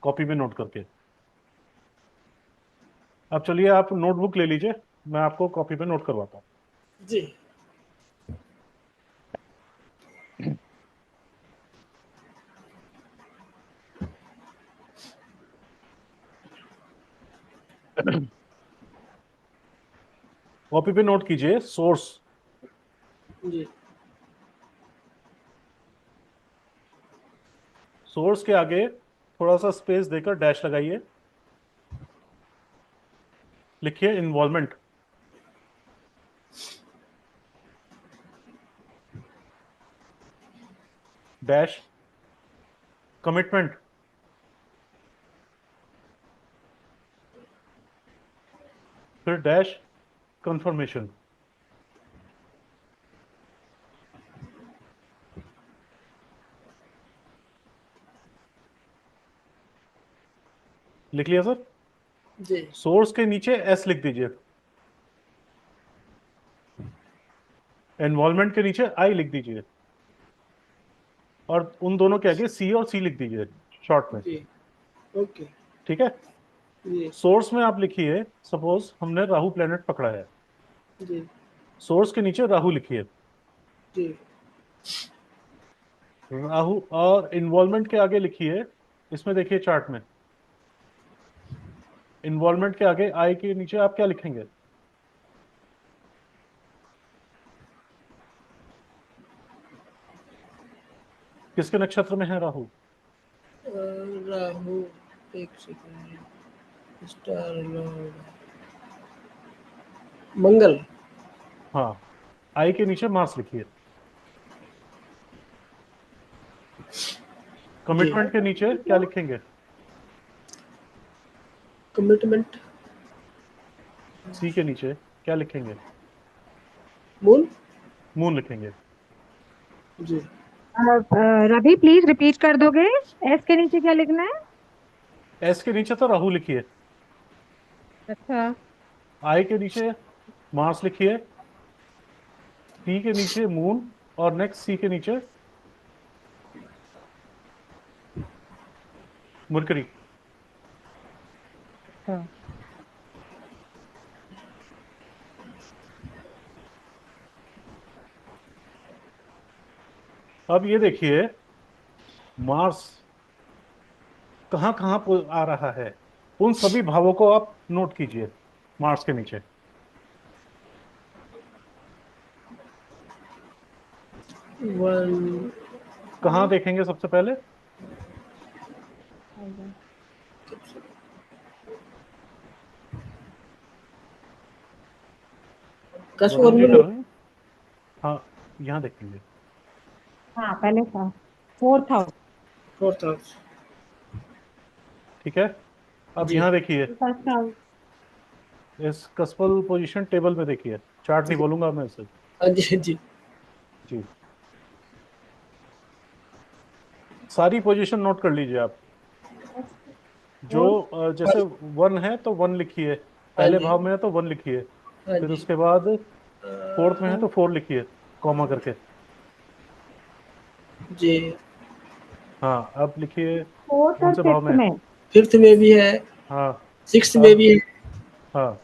Copy में note करके। अब चलिए आप नोटबुक ले लीजिए, मैं आपको कॉपी पे नोट करवाता जी। हूँ। कॉपी पे नोट कीजिए सोर्स। जी। सोर्स के आगे थोड़ा सा स्पेस देकर डैश लगाइए। लिखिए इन्वॉल्वमेंट। Dash commitment. फिर डैश कंफर्मेशन। लिख लिया सर। जी। सोर्स के नीचे एस लिख दीजिए। इन्वॉल्वमेंट के नीचे आई लिख दीजिए। और उन दोनों के आगे सी और सी लिख दीजिए शॉर्ट में। जी। ओके। ठीक है। जी। सोर्स में आप लिखिए, सपोज हमने राहु प्लेनेट पकड़ा है। जी। सोर्स के नीचे राहु लिखिए। जी। राहु और इन्वॉल्वमेंट के आगे लिखिए, इसमें देखिए चार्ट में इन्वॉल्वमेंट के आगे आई के नीचे आप क्या लिखेंगे? किसके नक्षत्र में है राहु? राहु, एक सेकंड, स्टार लॉर्ड मंगल। हाँ, आई के नीचे मार्स लिखिए। जी। कमिटमेंट के नीचे क्या लिखेंगे? कमिटमेंट। सी के नीचे क्या लिखेंगे? मून। मून लिखेंगे। जी। रवि प्लीज रिपीट कर दोगे? एस के नीचे क्या लिखना है? एस के नीचे तो राहु लिखिए। अच्छा। आई के नीचे मार्स लिखिए। सी के नीचे मून। और नेक्स्ट सी के नीचे मरकरी। अच्छा। अब ये देखिए मार्स कहाँ कहाँ आ रहा है, उन सभी भावों को आप नोट कीजिए मार्स के नीचे। वन। कहाँ देखेंगे सबसे पहले? कस्प और वरुण जी मून। कर रहे हैं। हाँ, यहाँ देखेंगे। हाँ पहले था 4th हाउस। Fourth house. ठीक है। अब जी। यहाँ देखिए, फर्स्ट हाउस। इस कस्पल पोजीशन टेबल में देखिए, चार्ट नहीं जी। बोलूंगा मैं इसे। हाँ जी। जी। जी, सारी पोजीशन नोट कर लीजिए आप। जो फोर्थ। जैसे वन है तो वन लिखिए, हाँ पहले जी। भाव में है तो वन लिखिए। हाँ फिर जी। उसके बाद फोर्थ में है तो फोर लिखिए, कॉमा करके। जी। हाँ, अब लिखिए फोर्थ कौन और से भाव फिफ्थ में है। में। फिफ्थ में भी है। हाँ। सिक्स में अब भी है। हाँ,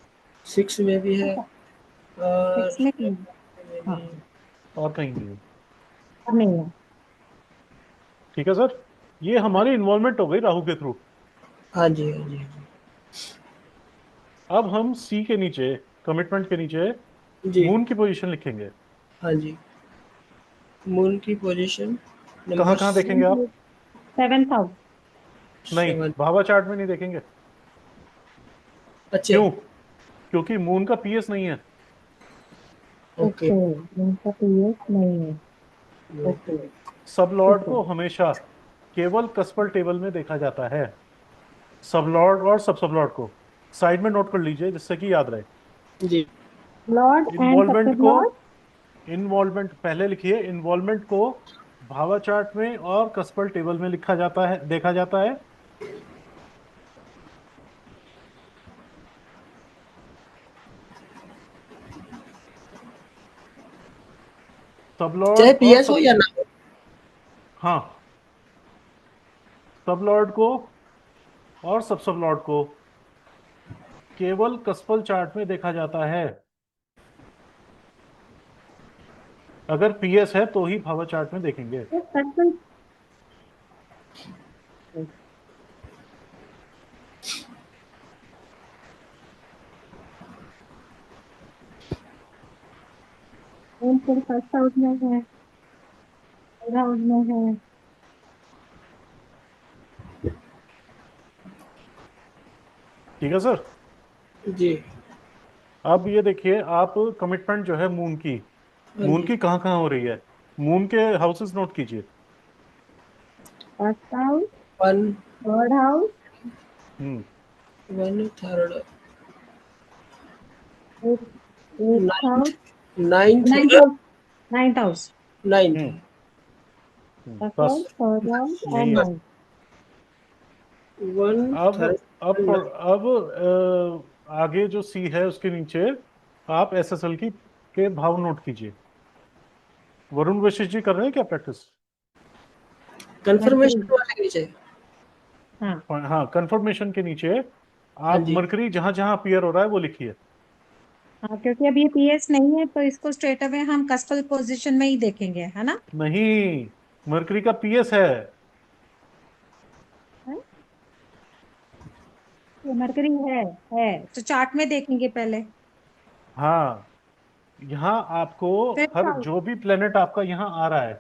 सिक्स में भी है। और 6 में नहीं। में हाँ, भी है। और कहीं नहीं है। और नहीं है। ठीक है सर, ये हमारी इन्वॉल्वमेंट हो गई राहु के थ्रू। हाँ जी। हाँ जी। अब हम सी के नीचे, कमिटमेंट के नीचे जी। मून की पोजीशन लिखेंगे। हाँ जी। मून की पोजीशन कहाँ नंबर कहाँ देखेंगे आप? 7th house. नहीं, 7। भावा चार्ट में नहीं देखेंगे। अच्छा। क्यों? क्योंकि मून का पीएस नहीं है। ओके। ओके, इनका तो ये नहीं है। ओके। सब ठीक लॉर्ड है। को हमेशा केवल कस्पल टेबल में देखा जाता है। सब लॉर्ड और सब लॉर्ड को साइड में नोट कर लीजिए जिससे कि याद रहे। जी। लॉर्ड एंड इन्वॉल्वमेंट सब को, लॉर्ड। इन्वॉल्वमेंट पहले लिखिए, इन्वॉल्वमेंट को भावा चार्ट में और कस्पल टेबल में लिखा जाता है, देखा जाता है। सब चाहे लॉर्ड और पीएस हो सब, या ना हो। हाँ, सब लॉर्ड को और सब लॉर्ड को केवल कस्पल चार्ट में देखा जाता है। अगर पीएस है तो ही भावा चार्ट में देखेंगे। तो कस्टम कौन फिर फर्स्ट हाउस में है, थर्ड हाउस में है। ठीक है सर। जी। अब ये देखिए आप, कमिटमेंट जो है मून की, हाँ मून जी। की कहाँ कहाँ हो रही है, मून के हाउसेस नोट कीजिए। First house, one, third house, hmm. One third, eight house, ninth, ninth, ninth house, ninth house. Ninth, hmm. First house, बस थर्ड हाउस यही एंड है। नाइन्थ। वन अब थर्ड, अब आगे जो सी है उसके नीचे आप एसएसएल की के भाव नोट कीजिए। वरुण वशिष्ठ जी कर रहे हैं क्या प्रैक्टिस? मरकरी। कंफर्मेशन वाले के नीचे। हाँ हाँ, कंफर्मेशन के नीचे हाँ आप जी। मरकरी जहां जहां अपीयर हो रहा है वो लिखिए। हाँ, क्योंकि अब ये पीएस नहीं है तो इसको स्ट्रेट अवे हम कस्टल पोजीशन में ही देखेंगे, है ना? नहीं, मरकरी का पीएस है। है? ये मरकरी है तो चार्ट में देखेंगे पहले। हाँ, यहाँ आपको फिफ्थ हर हाउस। जो भी प्लेनेट आपका यहाँ आ रहा है,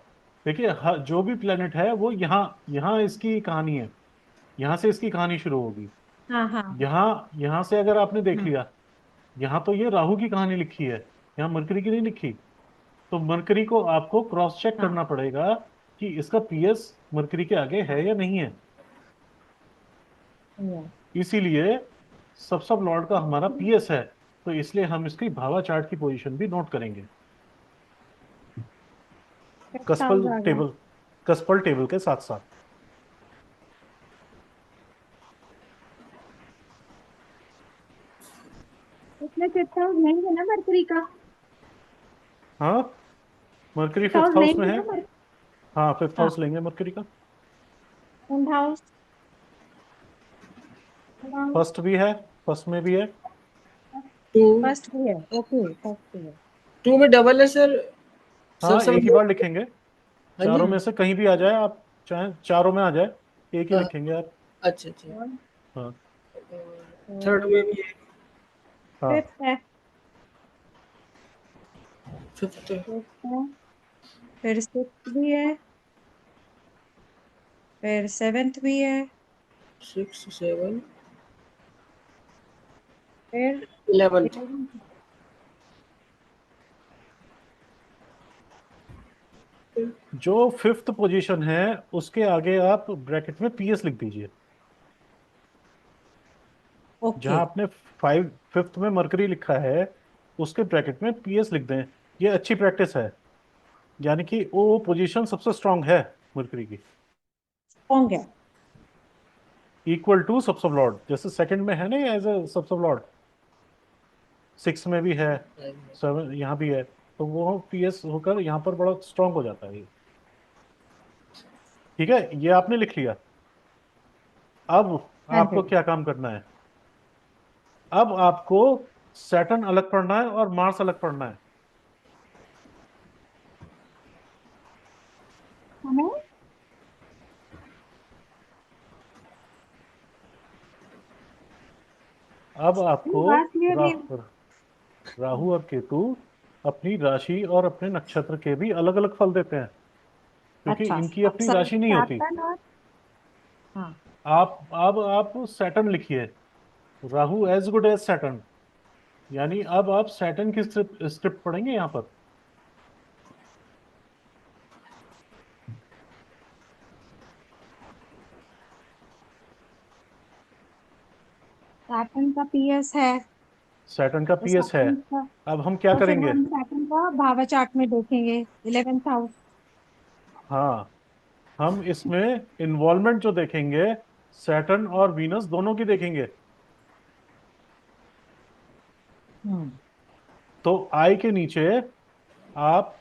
देखिए जो भी प्लेनेट है वो यहाँ, यहाँ इसकी कहानी है, यहाँ से इसकी कहानी शुरू होगी। हाँ हाँ यहाँ यहाँ से अगर आपने देख हाँ लिया, यहाँ तो ये राहु की कहानी लिखी है, यहाँ मरकरी की नहीं लिखी। तो मरकरी को आपको क्रॉस चेक हाँ। करना पड़ेगा कि इसका पीएस मरकरी के आगे है या नहीं है। yes। इसीलिए सब लॉर्ड का हमारा पीएस है, तो इसलिए हम इसकी भावा चार्ट की पोजीशन भी नोट करेंगे फिफ्थ कस्पल हाउस आ गया। टेबल, कस्पल टेबल के साथ साथ। इसमें फिफ्थ हाउस नहीं है ना मरकरी का? हाँ, mercury fifth fifth house house नहीं में है है। ना मरकरी? हाँ, फिफ्थ हाँ। हाउस लेंगे मरकरी का। Second house, third house. First भी है, फर्स्ट में भी है। टू, फर्स्ट भी है, ओके फर्स्ट भी है। टू में डबल है सर। हाँ, सब एक ही बार लिखेंगे। हाँ जी। चारों में से कहीं भी आ जाए, आप चाहे चारों में आ जाए, एक ही हाँ, लिखेंगे आप। अच्छा अच्छा। और हाँ। थर्ड में भी है, हाँ। फिफ्थ है, फिफ्थ, फिफ्थ है, फिर सिक्स भी है, फिर सेवेंथ भी है, सिक्स, सेवन, फिर 11th। 11th। जो फिफ्थ पोजीशन है उसके आगे आप ब्रैकेट में पीएस लिख दीजिए। ओके। जहां आपने फाइव फिफ्थ में मरकरी लिखा है उसके ब्रैकेट में पीएस लिख दें। ये अच्छी प्रैक्टिस है, यानी कि वो पोजीशन सबसे स्ट्रांग है मरकरी की। स्ट्रॉन्ग है। इक्वल टू सब लॉर्ड, जैसे सेकंड में है ना एज ए सब लॉर्ड, सिक्स में भी है, सेवन यहाँ भी है, तो वो पीएस होकर यहाँ पर बड़ा स्ट्रांग हो जाता है ये। ठीक है, ये आपने लिख लिया। अब हाँ जी। आपको क्या काम करना है? अब आपको सैटर्न अलग पढ़ना है और मार्स अलग पढ़ना है। हमें अब आपको बात क्लियर रा, नहीं। राहु और केतु अपनी राशि और अपने नक्षत्र के भी अलग अलग फल देते हैं, क्योंकि अच्छा, इनकी अब अपनी सब राशि नहीं होती। सैटर्न और हाँ। आप सैटर्न लिखिए, Rahu as good as Saturn, यानी अब आप सैटर्न की स्क्रिप्ट पढ़ेंगे यहाँ पर। सैटर्न का पीएस है सैटर्न का तो पीएस है। सैटर्न का, अब हम क्या तो फिर करेंगे? हम सैटर्न का भावा चार्ट में देखेंगे, 11th हाउस। हाँ, हम इसमें इन्वॉल्वमेंट जो देखेंगे, सैटर्न और वीनस दोनों की देखेंगे। हम्म। तो आई के नीचे आप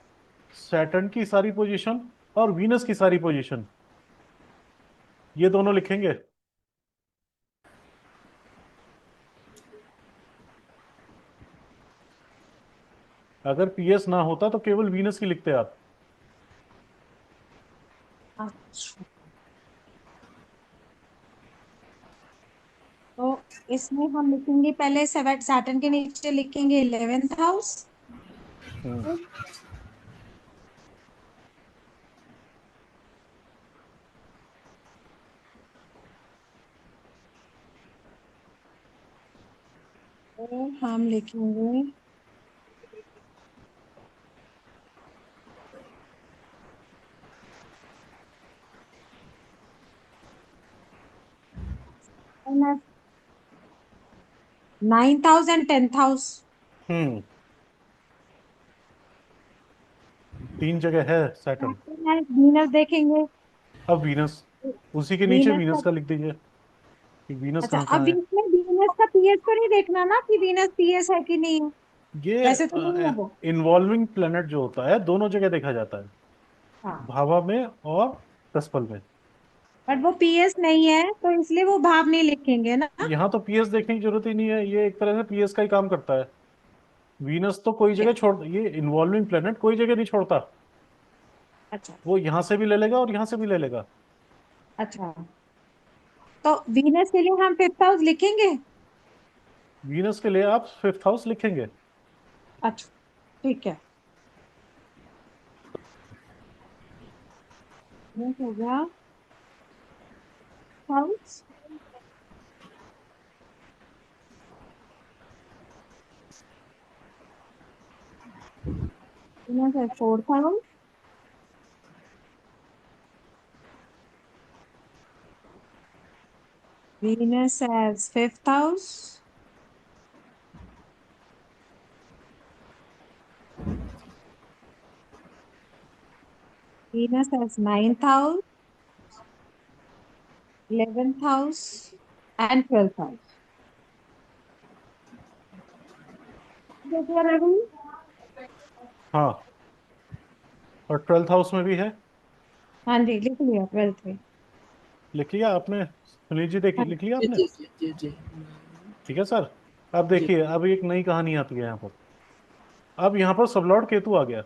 सैटर्न की सारी पोजीशन और वीनस की सारी पोजीशन, ये दोनों लिखेंगे। अगर पीएस ना होता तो केवल वीनस की लिखते आप। अच्छा, तो इसमें हम लिखेंगे पहले सेवन, सैटर्न के नीचे लिखेंगे 11th हाउस। हम्म। तो हम लिखेंगे ninth house and 10th house. Hmm. तीन जगह है सैटर्न। वीनस देखेंगे। अब वीनस, उसी के नीचे वीनस का, वीनस का लिख दीजिए कि वीनस अच्छा कहाँ अब कहाँ है। इसमें वीनस का पीएस तो नहीं देखना ना कि वीनस पीएस है कि नहीं है, ये वैसे तो नहीं है वो। इन्वॉल्विंग प्लेनेट जो होता है दोनों जगह देखा जाता है, हाँ, भाभा में और कस्पल में। बट वो पीएस नहीं है तो इसलिए वो भाव नहीं लिखेंगे ना। यहाँ तो पीएस देखने की जरूरत ही नहीं है, ये एक तरह से पीएस का ही काम करता है। वीनस तो कोई जगह छोड़, ये इन्वॉल्विंग प्लेनेट कोई जगह नहीं छोड़ता। अच्छा। वो यहाँ से भी ले लेगा और यहाँ से भी ले लेगा। अच्छा, तो वीनस के लिए हम 5th हाउस लिखेंगे। वीनस के लिए आप फिफ्थ हाउस लिखेंगे। अच्छा, ठीक है, ये हो गया हाउस। वीनस है 4th house. Venus has 5th house. Venus has 9th house, 11th house and 12th house. देखिए रवि। हाँ, और ट्वेल्थ हाउस में भी है। हाँ जी, लिख लिया 12th में। लिख लिया आपने, सुनील जी देख हाँ, लिख लिया जी आपने। जी जी जी जी ठीक है सर। अब जी। देखिए, अब एक नई कहानी आती है यहाँ पर। अब यहाँ पर सबलॉर्ड केतु आ गया।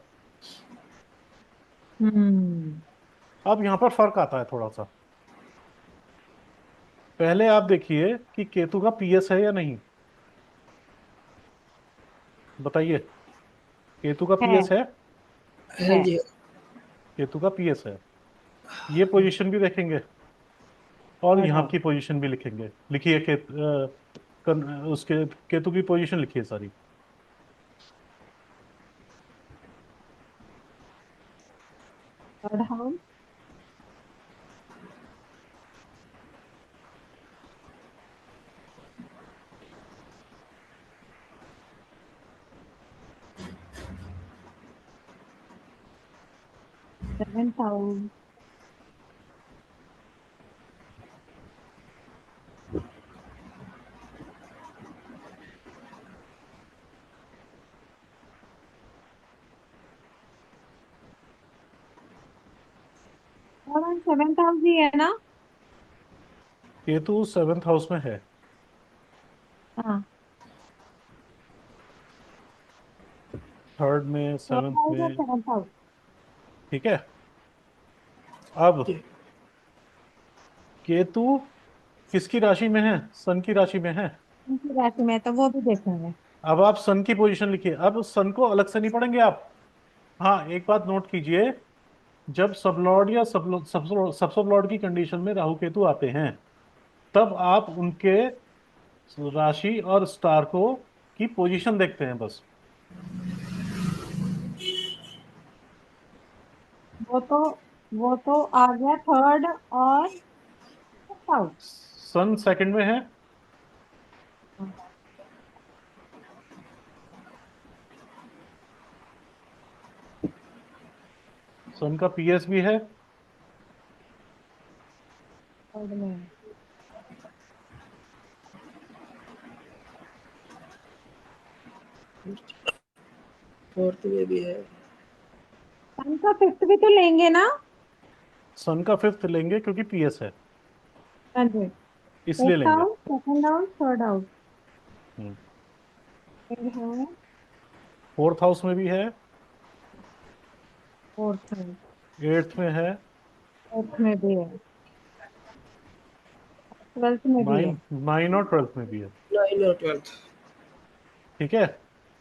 हम्म। अब यहाँ पर फर्क आता है थोड़ा सा। पहले आप देखिए कि केतु का पीएस है या नहीं, बताइए। केतु का है पीएस है। हाँ है जी। केतु का पीएस है। ये पोजीशन भी देखेंगे और थर्ड यहाँ हाउस। की पोजीशन भी लिखेंगे। लिखिए उसके केतु की पोजीशन लिखिए सारी। Third house. 7th house. 7th house ही है ना। केतु सेवेंथ हाउस में है। हाँ, थर्ड में, थर्ड सेवेंथ हाउस और में। 7th house. ठीक है। अब जी केतु किसकी राशि में है, सन की राशि में है। उनकी राशि में है, तो वो भी देखेंगे। अब आप सन की पोजीशन लिखिए, अब सन को अलग से नहीं पढ़ेंगे आप। हाँ, एक बात नोट कीजिए। जब सबलॉर्ड या सब सबलॉर्ड की कंडीशन में राहु केतु आते हैं, तब आप उनके राशि और स्टार को की पोजीशन देखते हैं बस। वो तो वो तो आ गया थर्ड और फिफ्थ हाउस। सन सेकंड में है। सन का पीएस भी है। थर्ड में। फोर्थ में भी है। सन का 5th भी तो लेंगे ना। सन का फिफ्थ लेंगे क्योंकि पीएस है, हाँ जी। इसलिए फर्स्ट लेंगे। House, second house, third house. Hmm. फिर है फोर्थ हाउस में भी है, फोर्थ में, एट्थ में है, फोर्थ में भी है, ट्वेल्थ में भी है। नाइन और ट्वेल्थ में भी है। 9 और 12। ठीक है।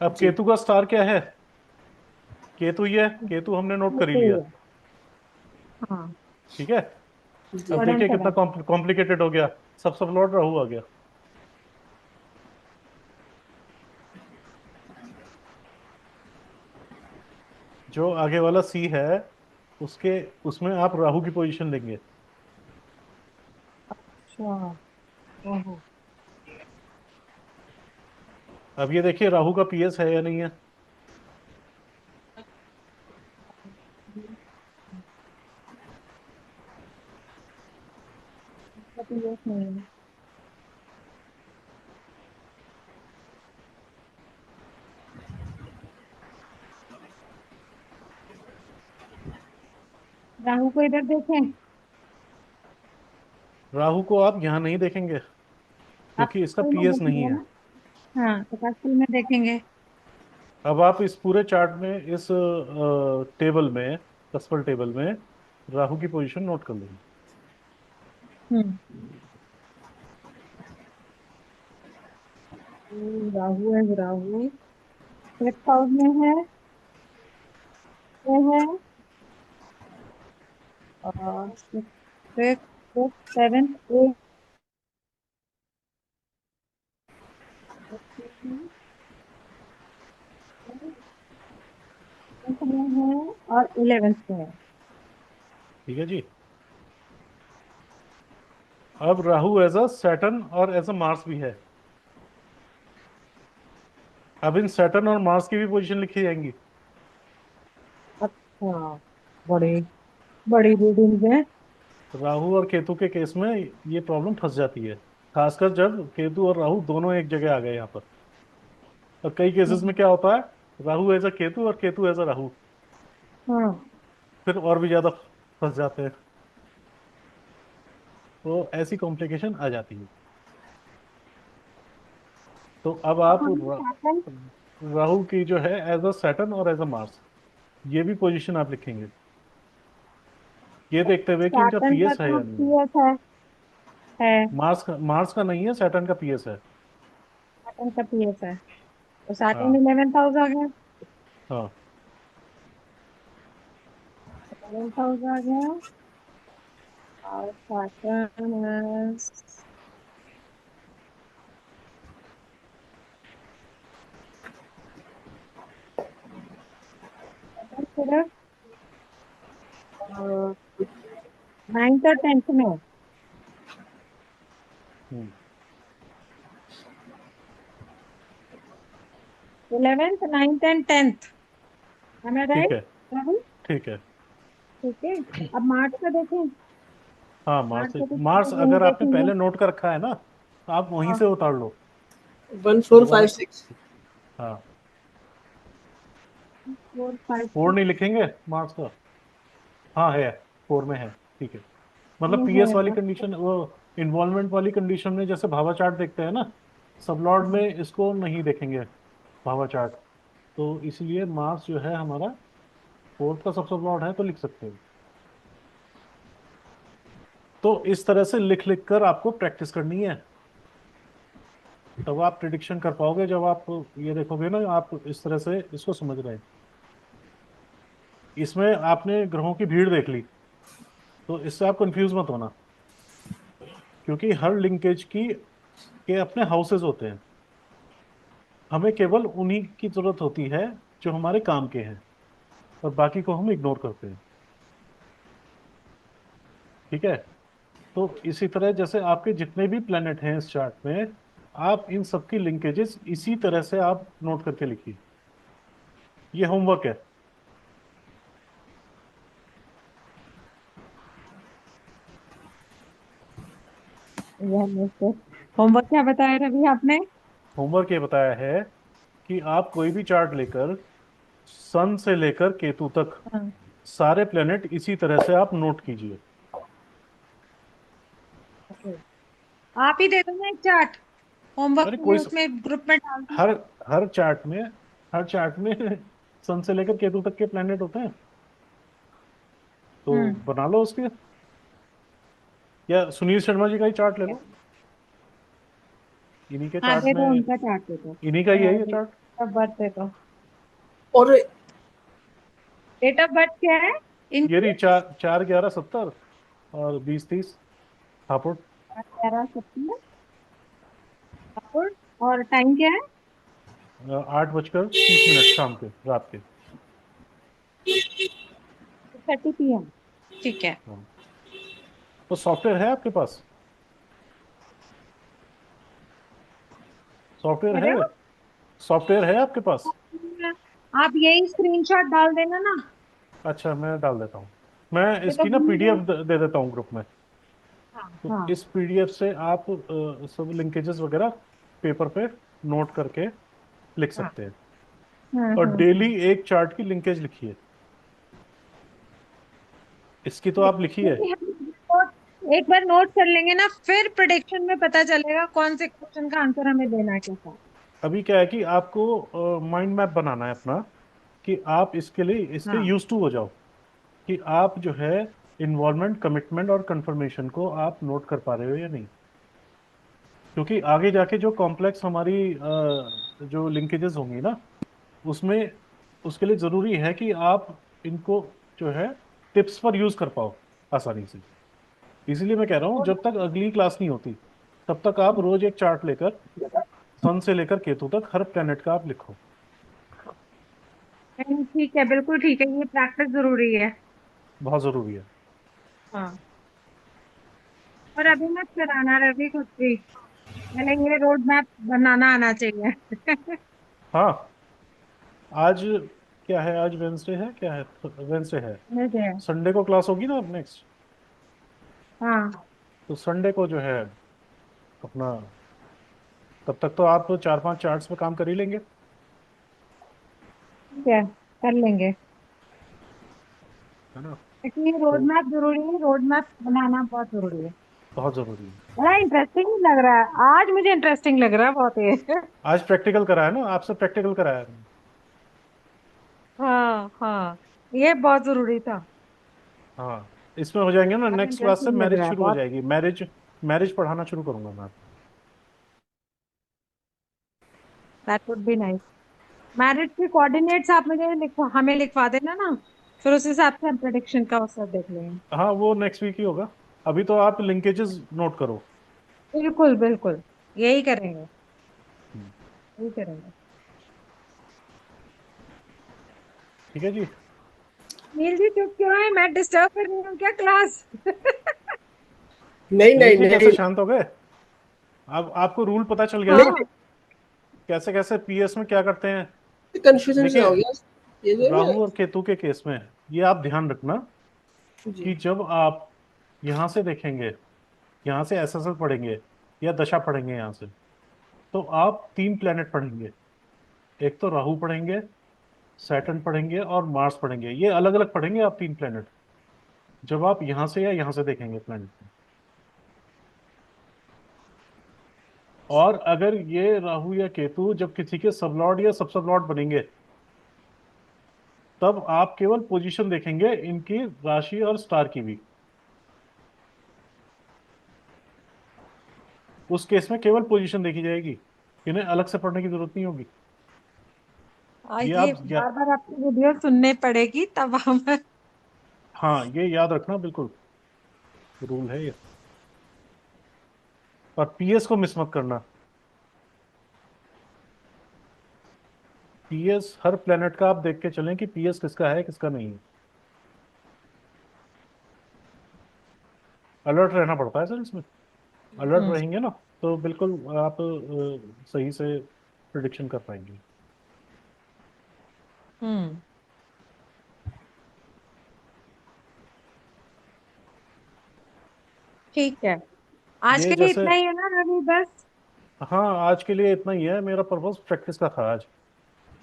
अब जी केतु का स्टार क्या है? केतु ही है, केतु हमने नोट ये कर ही तो ही लिया। है। हाँ, ठीक है। जी। अब 3rd and देखिए कितना 7th। कॉम्प्लिकेटेड हो गया। सब लॉर्ड राहु आ गया। जो आगे वाला सी है, उसके उसमें आप राहु की पोजीशन लेंगे। अच्छा। ओहो। अब ये देखिए राहु का पीएस है या नहीं है। इसका तो ये नहीं है। राहु को इधर देखें। राहु को आप यहाँ नहीं देखेंगे आप क्योंकि इसका कल में पीएस नहीं देखेंगे है। ना। हाँ, तो कल में देखेंगे। अब आप इस पूरे चार्ट में इस टेबल में, कस्पल टेबल में राहु की पोजीशन नोट कर लेंगे। हम्म। राहु है, राहु 6th हाउस में है, ये है। और 7th, 8th में है, और 11th में है। ठीक है जी। अब राहु एज अ सैटर्न और एज अ मार्स भी है। अब इन सैटर्न और मार्स की भी पोजीशन लिखी जाएंगी। अच्छा, बड़ी बड़ी रीडिंग है। राहु और केतु के केस में ये प्रॉब्लम फंस जाती है, खासकर जब केतु और राहु दोनों एक जगह आ गए यहाँ पर। और कई केसेस में क्या होता है, राहु एज अ केतु और केतु एज अ राहु, हाँ। फिर और भी ज्यादा फंस जाते हैं। तो ऐसी कॉम्प्लिकेशन आ जाती है। तो अब तो आप हमें पैटर्न। राहु की जो है एज अ सैटर्न और एज अ मार्स, ये भी पोजीशन आप लिखेंगे, ये देखते हुए कि इनका सैटर्न का पीएस है तो या नहीं है। पीएस है। मार्स का नहीं है, सैटर्न का पीएस है। सैटर्न का पीएस है, तो सैटर्न हाँ 11th हाउस आ गया। हाँ। 11th हाउस आ गया। और सैटर्न सिर्फ 9th और 10th में है। हम्म, 11th, 9th and 10th। am I ठीक right, है। राहुल? ठीक है। ठीक है। अब मार्च का देखें। हाँ मार्च मार्स, का तो मार्स यही अगर आपने देखेंगे। पहले नोट कर रखा है ना, तो आप वहीं हाँ, से उतार लो। 1 4 वन, 5 6। हाँ। 4, 5, फोर 6 नहीं लिखेंगे मार्स का? हाँ है, फोर में है। ठीक है। मतलब में पीएस है वाली बस। कंडीशन, वो इन्वॉल्वमेंट वाली कंडीशन में जैसे भावा चार्ट देखते हैं ना, सबलॉर्ड में इसको नहीं देखेंगे भावा चार्ट। तो इसीलिए मार्स जो है हमारा फोर्थ का सब सबलॉर्ड है, तो लिख सकते हैं। तो इस तरह से लिख लिख कर आपको प्रैक्टिस करनी है, तब आप प्रिडिक्शन कर पाओगे। जब आप ये देखोगे ना, आप इस तरह से इसको समझ रहे हैं। इसमें आपने ग्रहों की भीड़ देख ली, तो इससे आप कंफ्यूज मत होना, क्योंकि हर लिंकेज की के अपने हाउसेज होते हैं। हमें केवल उन्हीं की जरूरत होती है जो हमारे काम के हैं, और बाकी को हम इग्नोर करते हैं। ठीक है। तो इसी तरह जैसे आपके जितने भी प्लेनेट हैं इस चार्ट में, आप इन सबकी लिंकेजेस इसी तरह से आप नोट करके लिखिए। ये होमवर्क है। यह होमवर्क क्या बताया रवि आपने? होमवर्क ये बताया है कि आप कोई भी चार्ट लेकर, सन से लेकर केतु तक हाँ, सारे प्लेनेट इसी तरह से आप नोट कीजिए। ओके। आप ही दे दो ना एक चार्ट, होमवर्क अरे के लिए कोई उसमें ग्रुप में डाल दो। हर हर चार्ट में, हर चार्ट में सन से लेकर केतु तक के प्लेनेट होते हैं, तो हम्म। बना लो उसके, या सुनील शर्मा जी का ही चार्ट ले लो, इन्हीं के हाँ चार्ट दे में, दो, उनका चार्ट दे दो। इन्हीं का ही है ये चार्ट। ऑफ बर्थ दे दो। और डेट ऑफ बर्थ क्या है ये इनकी? रही 4/11/70 और 20/30 हापुड़। 11 सितंबर। और टाइम क्या है? 8:30 शाम के, रात के। 30 PM। ठीक है। हाँ। तो सॉफ्टवेयर है आपके पास? सॉफ्टवेयर कह है? रहे हो? सॉफ्टवेयर है आपके पास? आप यही स्क्रीनशॉट डाल देना ना। अच्छा, मैं डाल देता हूँ। मैं ये तो इसकी ना पीडीएफ दे देता हूँ ग्रुप में। हाँ तो हाँ। इस पीडीएफ से आप सब लिंकेजेस वगैरह पेपर पे नोट करके लिख हाँ। सकते हैं। और हम्म। डेली एक चार्ट की लिंकेज लिखिए। इसकी तो आप लिखिए। क्योंकि हम एक बार नोट कर लेंगे ना, फिर प्रिडिक्शन में पता चलेगा कौन से क्वेश्चन का आंसर हमें देना है कैसा। अभी क्या है कि आपको माइंड मैप बनाना है अपना, कि आप इसके लिए इसके हाँ। यूज टू हो जाओ, कि आप जो है इन्वॉल्वमेंट, कमिटमेंट और कंफर्मेशन को आप नोट कर पा रहे हो या नहीं। क्योंकि आगे जाके जो कॉम्प्लेक्स हमारी जो लिंकेजेस होंगी ना, उसमें उसके लिए जरूरी है कि आप इनको जो है टिप्स पर यूज कर पाओ आसानी से। इसीलिए मैं कह रहा हूँ जब तक अगली क्लास नहीं होती, तब तक आप रोज एक चार्ट लेकर सन से लेकर केतु तक हर प्लेनेट का आप लिखो। नहीं, ठीक है, बिल्कुल ठीक है, ये प्रैक्टिस जरूरी है। बहुत जरूरी है। हाँ। और अभी मत कराना रवि कुछ भी, पहले ये रोड मैप बनाना आना चाहिए। हाँ। आज क्या है? आज वेंसडे है, क्या है? वेंसडे है। मुझे। संडे को क्लास होगी ना नेक्स्ट? हाँ। तो संडे को जो है अपना, तब तक तो आप 4-5 चार्ट्स पे काम कर ही लेंगे, ठीक है, कर लेंगे। है ना? लेकिन ये तो रोड मैप जरूरी है, रोड मैप बनाना बहुत जरूरी है। बहुत जरूरी है। बड़ा इंटरेस्टिंग लग रहा है आज, मुझे इंटरेस्टिंग लग रहा है बहुत ये। आज प्रैक्टिकल कराया ना आपसे, प्रैक्टिकल कराया है। हाँ हाँ, ये बहुत जरूरी था। हाँ, इसमें हो जाएंगे ना, बहुत नेक्स्ट क्लास से इंटरेस्टिंग लग मैरिज रहा है शुरू हो बहुत। जाएगी, मैरिज। मैरिज पढ़ाना शुरू करूंगा मैं। That would be nice. Marriage के कोऑर्डिनेट्स आप मुझे लिखवा, हमें लिखवा देना ना, फिर उस हिसाब से हम प्रेडिक्शन का अवसर देख लेंगे। हाँ, वो नेक्स्ट वीक ही होगा। अभी तो आप लिंकेजेस नोट करो। बिल्कुल बिल्कुल, यही करेंगे, हम्म, यही करेंगे। ठीक है जी। नील जी चुप क्यों है, मैं डिस्टर्ब कर रही हूँ क्या क्लास? नहीं नहीं देखिए कैसे नहीं शांत हो गए। अब आपको रूल पता चल गया ना, हाँ। नहीं, कैसे कैसे पीएस में क्या करते हैं। कंफ्यूजन सा देखिए, हो गया ये जो है राहु और केतु के केस में ये आप ध्यान रखना, ना जी। कि जब आप यहां से देखेंगे, यहाँ से एसएसएल पढ़ेंगे या दशा पढ़ेंगे यहाँ से, तो आप 3 प्लेनेट पढ़ेंगे। एक तो राहु पढ़ेंगे, सैटर्न पढ़ेंगे और मार्स पढ़ेंगे। ये अलग अलग पढ़ेंगे आप 3 प्लेनेट, जब आप यहाँ से या यहाँ से देखेंगे प्लेनेट। और अगर ये राहु या केतु जब किसी के सबलॉर्ड या सब सबलॉर्ड बनेंगे, तब आप केवल पोजीशन देखेंगे इनकी, राशि और स्टार की भी। उस केस में केवल पोजीशन देखी जाएगी, इन्हें अलग से पढ़ने की जरूरत नहीं होगी। ये ये आप बार बार आपकी वीडियो सुनने पड़ेगी तब हम। हाँ, ये याद रखना बिल्कुल, रूल है ये। और पीएस को मिस मत करना। पीएस हर प्लेनेट का आप देख के चलें कि पीएस किसका है किसका नहीं है। अलर्ट रहना पड़ता है सर इसमें। अलर्ट हम्म। रहेंगे ना, तो बिल्कुल आप सही से प्रिडिक्शन कर पाएंगे। हम्म। ठीक है, आज ये के लिए जैसे, इतना ही है ना रवि, बस? हाँ, आज के लिए इतना ही है, मेरा पर्पस प्रैक्टिस का था आज।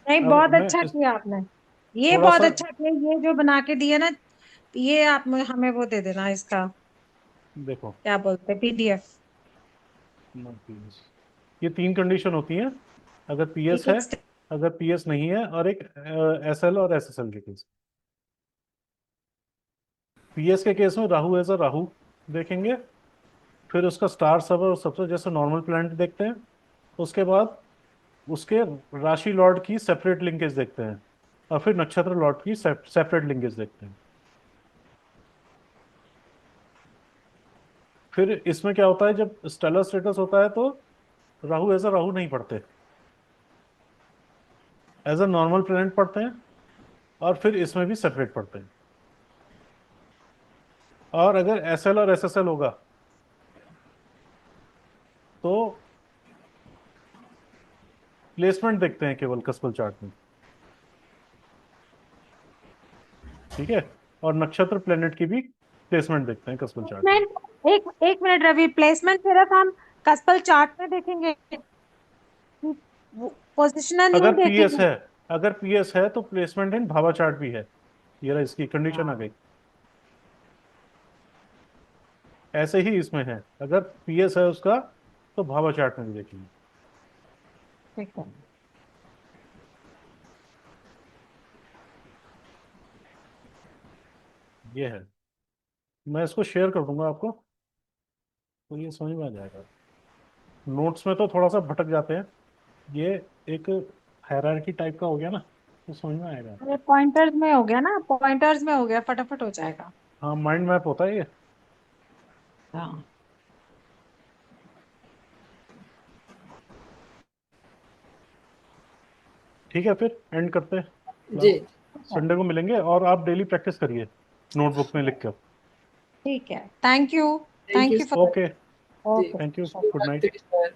नहीं, अब बहुत मैं अच्छा इस किया आपने, ये थोड़ा बहुत सा, अच्छा किया, ये जो बना के दिया ना, ये आप हमें वो दे देना इसका, देखो, क्या बोलते हैं, PDF। PS, ये 3 कंडीशन होती हैं। अगर पीएस एक है एक अगर पीएस नहीं है, और एक एसएल और एसएसएल के केस। पीएस के केस में राहु एज अ राहु देखेंगे, फिर उसका स्टार सबसे जैसे नॉर्मल प्लैनेट देखते हैं, उसके बाद उसके राशि लॉर्ड की सेपरेट लिंकेज देखते हैं, और फिर नक्षत्र लॉर्ड की सेपरेट लिंकेज देखते हैं। फिर इसमें क्या होता है, जब स्टेलर स्टेटस होता है तो राहु एज अ राहु नहीं पढ़ते, एज अ नॉर्मल प्लैनेट पढ़ते हैं, और फिर इसमें भी सेपरेट पढ़ते हैं। और अगर एसएल और एसएसएल होगा तो प्लेसमेंट देखते हैं केवल कस्पल चार्ट में, ठीक है, और नक्षत्र प्लेनेट की भी प्लेसमेंट देखते हैं कस्पल चार्ट में। प्लेसमेंट एक एक मिनट रवि, प्लेसमेंट सिर्फ हम कस्पल चार्ट में देखेंगे, पोजिशनली अगर नहीं पीएस देखेंगे? है, अगर पीएस है तो प्लेसमेंट इन भावा चार्ट भी है। ये रहा, इसकी कंडीशन आ गई। ऐसे ही इसमें है, अगर पीएस है उसका तो भावा चार्ट में भी देखेंगे। ठीक है। ये है, मैं इसको शेयर कर दूंगा आपको, तो ये समझ में आ जाएगा। नोट्स में तो थोड़ा सा भटक जाते हैं, ये एक हायरार्की टाइप का हो गया ना, तो समझ में आएगा। अरे पॉइंटर्स में हो गया ना, पॉइंटर्स में हो गया, फटाफट हो जाएगा। हाँ, माइंड मैप होता है ये। हाँ। ठीक है, फिर एंड करते हैं जी। क्लास। संडे को मिलेंगे, और आप डेली प्रैक्टिस करिए नोटबुक में लिख कर। ठीक है, thank you. Thank thank you you sir. For. Okay, जी, okay. Thank you, good night. शुभरात्रि सर।